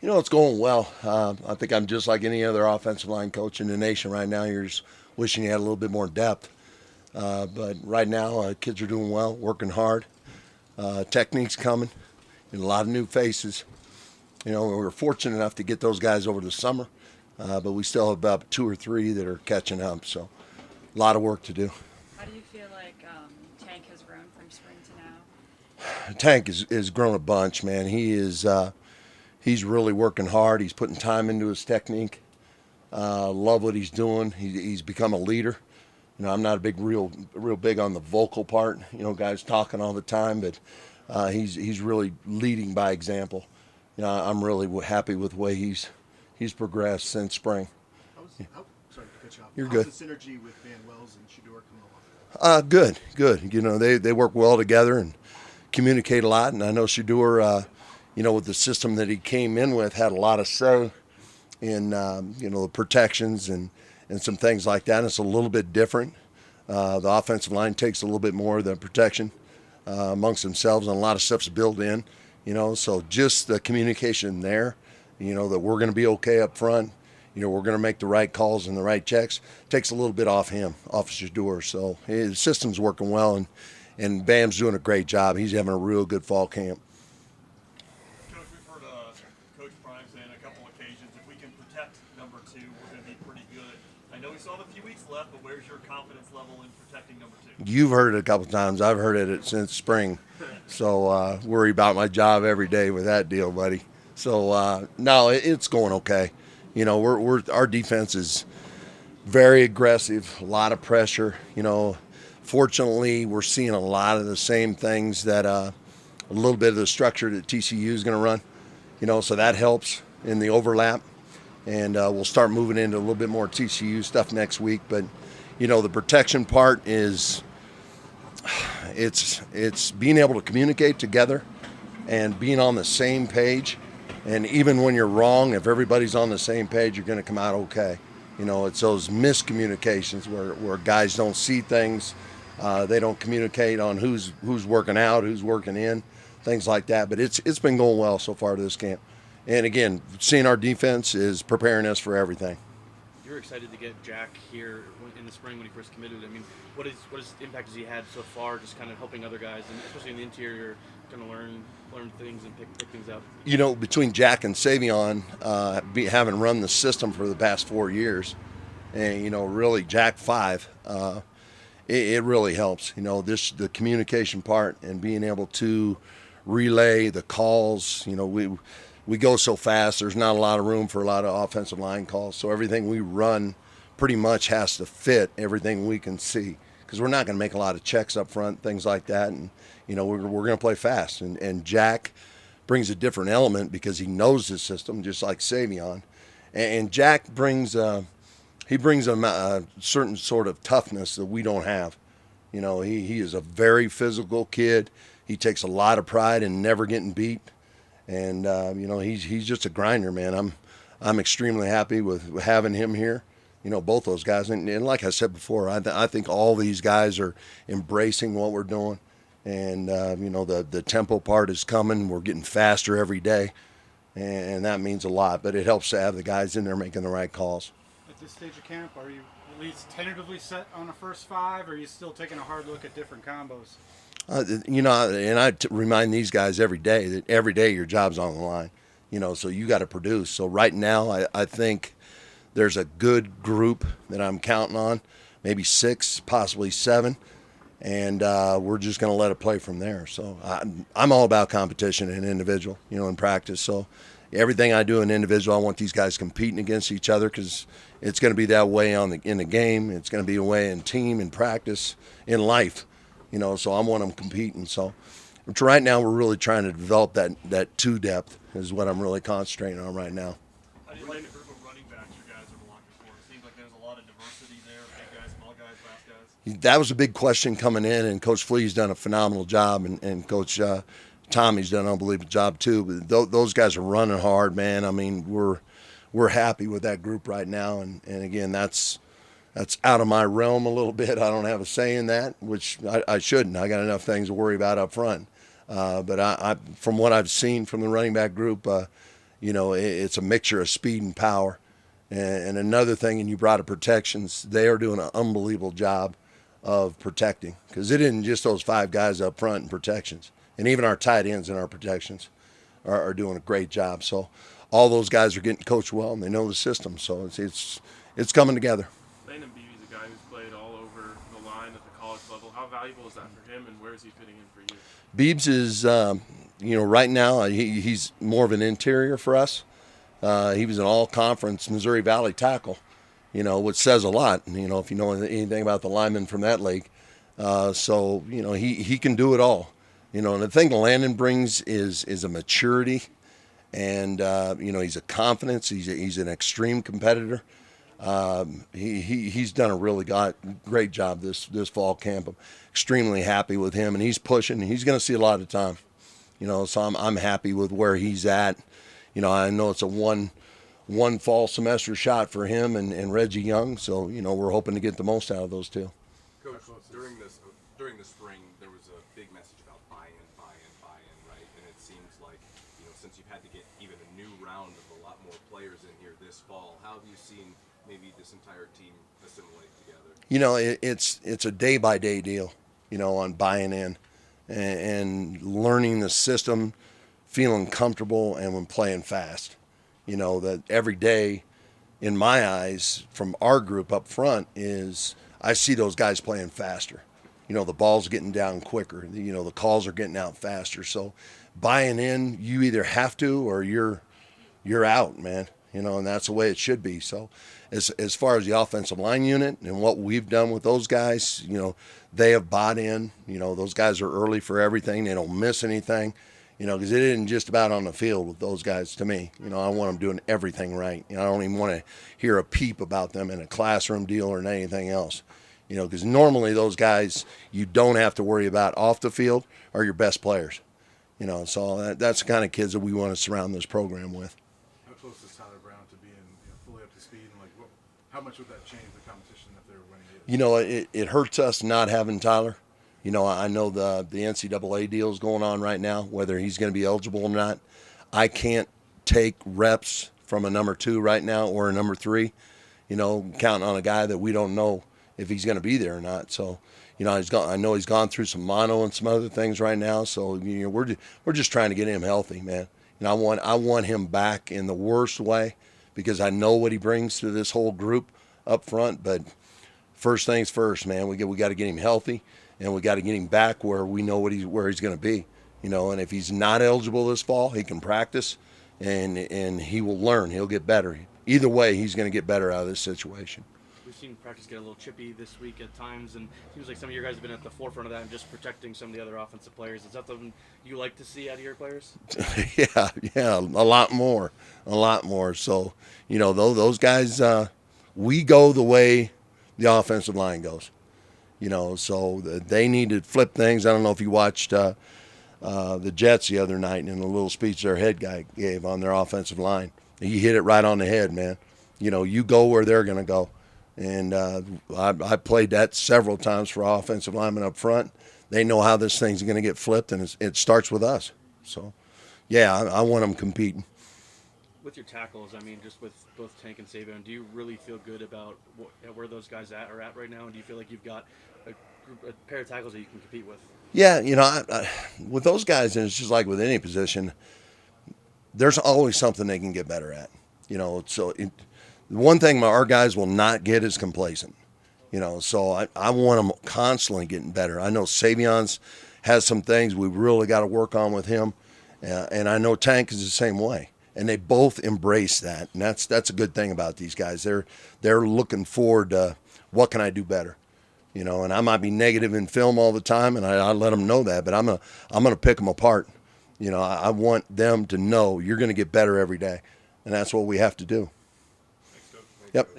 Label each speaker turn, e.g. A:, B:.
A: It's going well. I think I'm just like any other offensive line coach in the nation right now. You're just wishing you had a little bit more depth. But right now, kids are doing well, working hard. Technique's coming, and a lot of new faces. We were fortunate enough to get those guys over the summer, but we still have about two or three that are catching up. So a lot of work to do.
B: How do you feel like Tank has grown from spring to now?
A: Tank is grown a bunch, man. He's really working hard. He's putting time into his technique. Love what he's doing. He's become a leader. I'm not a real big on the vocal part. Guys talking all the time, but he's really leading by example. I'm really happy with the way he's progressed since spring.
C: Sorry to cut you off.
A: You're
C: How's
A: good.
C: the synergy with Van Wells and Shador coming along?
A: Good. They work well together and communicate a lot. And I know Shador, with the system that he came in with, had a lot of say in the protections and some things like that. And it's a little bit different. The offensive line takes a little bit more of the protection amongst themselves, and a lot of stuff's built in. So just the communication there, that we're going to be okay up front. We're going to make the right calls and the right checks. Takes a little bit off him, off Shador. So his system's working well, and Bam's doing a great job. He's having a real good fall camp.
D: Coach, we've heard Coach Prime say on a couple occasions, if we can protect number two, we're going to be pretty good. I know we still have a few weeks left, but where's your confidence level in protecting number two?
A: You've heard it a couple times. I've heard it since spring. So worry about my job every day with that deal, buddy. So no, it's going okay. Our defense is very aggressive, a lot of pressure. Fortunately, we're seeing a lot of the same things that a little bit of the structure that TCU is going to run. So that helps in the overlap, and we'll start moving into a little bit more TCU stuff next week. But the protection part is it's being able to communicate together and being on the same page. And even when you're wrong, if everybody's on the same page, you're going to come out okay. It's those miscommunications where guys don't see things, they don't communicate on who's working out, who's working in, things like that. But it's been going well so far to this camp. And again, seeing our defense is preparing us for everything.
E: You're excited to get Jack here in the spring when he first committed. I mean, what impact has he had so far, just kind of helping other guys, and especially in the interior, kind of learn things and pick things up?
A: Between Jack and Savion, having run the system for the past 4 years, and really Jack 5, it really helps. The communication part and being able to relay the calls. We go so fast. There's not a lot of room for a lot of offensive line calls. So everything we run pretty much has to fit everything we can see, because we're not going to make a lot of checks up front, things like that. And, we're going to play fast. And Jack brings a different element because he knows the system, just like Savion. And Jack brings a certain sort of toughness that we don't have. He is a very physical kid. He takes a lot of pride in never getting beat. And he's just a grinder, man. I'm extremely happy with having him here. Both those guys, and like I said before, I think all these guys are embracing what we're doing, and the tempo part is coming. We're getting faster every day, and that means a lot. But it helps to have the guys in there making the right calls.
F: At this stage of camp, are you at least tentatively set on a first five, or are you still taking a hard look at different combos?
A: And I remind these guys every day that every day your job's on the line, so you got to produce. So right now, I think there's a good group that I'm counting on, maybe 6, possibly 7, and we're just going to let it play from there. So I'm all about competition and individual, in practice. So everything I do in individual, I want these guys competing against each other, because it's going to be that way in the game. It's going to be a way in team, in practice, in life. So I want them competing. So right now we're really trying to develop that 2 depth is what I'm really concentrating on right now.
D: How do you like the group of running backs you guys are blocking for? It seems like there's a lot of diversity there, big guys, small guys, fast guys.
A: That was a big question coming in, and Coach Flea's done a phenomenal job, and Coach Tommy's done an unbelievable job too. But those guys are running hard, man. I mean, we're happy with that group right now, and again, that's out of my realm a little bit. I don't have a say in that, which I shouldn't. I got enough things to worry about up front. But I from what I've seen from the running back group, It's a mixture of speed and power. And another thing, and you brought up protections, they are doing an unbelievable job of protecting, because it isn't just those 5 guys up front in protections, and even our tight ends in our protections are doing a great job. So all those guys are getting coached well, and they know the system. So it's coming together.
G: Landon Beebe's a guy who's played all over the line at the college level. How valuable is that for him, and where is he fitting in for you?
A: Beebs is, right now he's more of an interior for us. He was an all-conference Missouri Valley tackle, which says a lot, if you know anything about the linemen from that league. So, he can do it all. And the thing Landon brings is a maturity, and, he's a confidence. He's an extreme competitor. He's done a really great job this fall camp. I'm extremely happy with him, and he's pushing. He's going to see a lot of time, so I'm happy with where he's at. I know it's a one fall semester shot for him and Reggie Young, so we're hoping to get the most out of those two.
H: Coach, during the spring, there was a big message about buy-in, right? And it seems like since you've had to get even a new round of a lot more players in here this fall, how have you seen maybe this entire team assimilate together?
A: It's a day-by-day deal, on buying in and learning the system, feeling comfortable, and when playing fast. That every day, in my eyes, from our group up front, is I see those guys playing faster. The ball's getting down quicker. The calls are getting out faster. So buying in, you either have to or you're out, man. And that's the way it should be. So as far as the offensive line unit and what we've done with those guys, they have bought in. Those guys are early for everything. They don't miss anything, because it isn't just about on the field with those guys to me. I want them doing everything right. I don't even want to hear a peep about them in a classroom deal or anything else. Because normally those guys you don't have to worry about off the field are your best players. So that's the kind of kids that we want to surround this program with.
C: How close is Tyler Brown to being fully up to speed, and how much would that change the competition if they were winning it?
A: It hurts us not having Tyler. I know the NCAA deal is going on right now, whether he's going to be eligible or not. I can't take reps from a number 2 right now or a number 3, counting on a guy that we don't know if he's going to be there or not. So, I know he's gone through some mono and some other things right now. So, we're just trying to get him healthy, man. I want him back in the worst way, because I know what he brings to this whole group up front. But first things first, man. We got to get him healthy, and we got to get him back where we know where he's going to be. And if he's not eligible this fall, he can practice, and he will learn. He'll get better. Either way, he's going to get better out of this situation.
E: We've seen practice get a little chippy this week at times, and it seems like some of your guys have been at the forefront of that and just protecting some of the other offensive players. Is that something you like to see out of your players?
A: Yeah, a lot more. So, those guys, we go the way the offensive line goes. So they need to flip things. I don't know if you watched the Jets the other night in a little speech their head guy gave on their offensive line. He hit it right on the head, man. You go where they're going to go. And I played that several times for offensive linemen up front. They know how this thing's going to get flipped, and it starts with us. So, yeah, I want them competing.
E: With your tackles, just with both Tank and Savion, do you really feel good about where those guys are at right now? And do you feel like you've got a pair of tackles that you can compete with?
A: Yeah, I, with those guys, and it's just like with any position, there's always something they can get better at. One thing our guys will not get is complacent. So I want them constantly getting better. I know Savion's has some things we really got to work on with him, and I know Tank is the same way. And they both embrace that, and that's a good thing about these guys. They're looking forward to what can I do better, And I might be negative in film all the time, and I let them know that, but I'm gonna pick them apart. I want them to know you're gonna get better every day, and that's what we have to do.
H: Thanks, Coach.
A: Yep.